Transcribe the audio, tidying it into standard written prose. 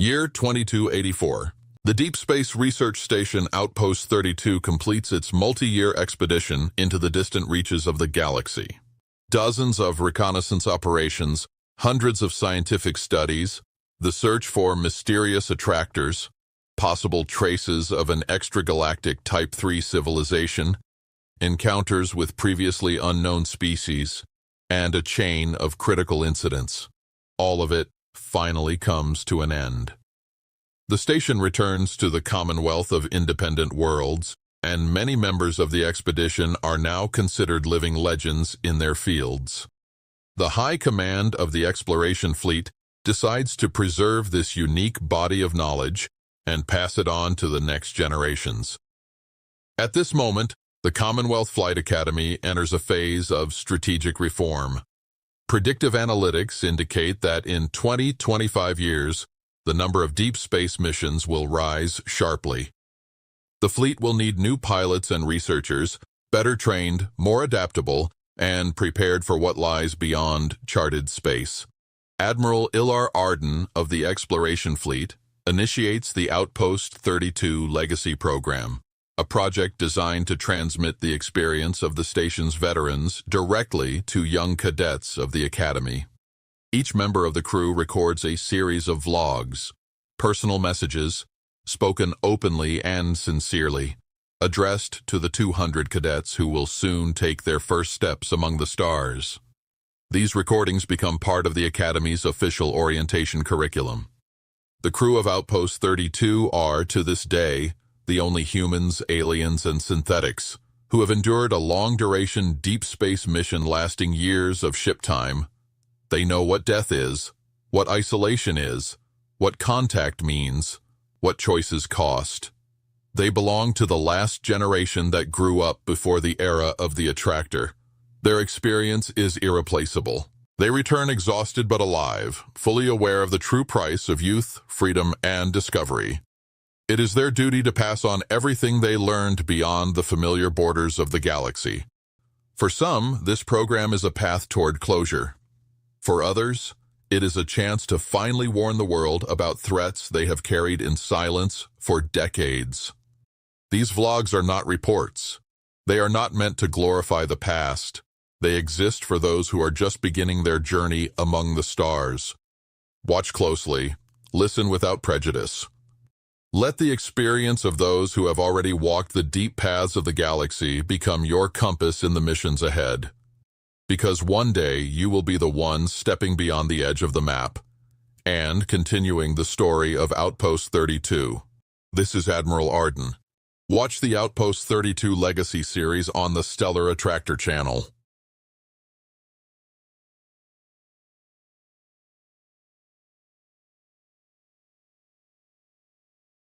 Year 2284. The Deep Space Research Station Outpost 32 completes its multi-year expedition into the distant reaches of the galaxy. Dozens of reconnaissance operations, hundreds of scientific studies, the search for mysterious attractors, possible traces of an extragalactic Type 3 civilization, encounters with previously unknown species, and a chain of critical incidents. All of it finally comes to an end. The station returns to the Commonwealth of Independent Worlds, and many members of the expedition are now considered living legends in their fields. The High Command of the Exploration Fleet decides to preserve this unique body of knowledge and pass it on to the next generations. At this moment, the Commonwealth Flight Academy enters a phase of strategic reform. Predictive analytics indicate that in 20-25 years, the number of deep space missions will rise sharply. The fleet will need new pilots and researchers, better trained, more adaptable, and prepared for what lies beyond charted space. Admiral Arden of the Exploration Fleet initiates the Outpost 32 Legacy Program, a project designed to transmit the experience of the station's veterans directly to young cadets of the Academy. Each member of the crew records a series of vlogs, personal messages, spoken openly and sincerely, addressed to the 200 cadets who will soon take their first steps among the stars. These recordings become part of the Academy's official orientation curriculum. The crew of Outpost 32 are, to this day, the only humans, aliens, and synthetics who have endured a long-duration deep space mission lasting years of ship time. They know what death is, what isolation is, what contact means, what choices cost. They belong to the last generation that grew up before the era of the attractor. Their experience is irreplaceable. They return exhausted but alive, fully aware of the true price of youth, freedom, and discovery. It is their duty to pass on everything they learned beyond the familiar borders of the galaxy. For some, this program is a path toward closure. For others, it is a chance to finally warn the world about threats they have carried in silence for decades. These vlogs are not reports. They are not meant to glorify the past. They exist for those who are just beginning their journey among the stars. Watch closely. Listen without prejudice. Let the experience of those who have already walked the deep paths of the galaxy become your compass in the missions ahead. Because one day you will be the one stepping beyond the edge of the map and continuing the story of Outpost 32. This is Admiral Arden. Watch the Outpost 32 Legacy series on the Stellar Attractor channel.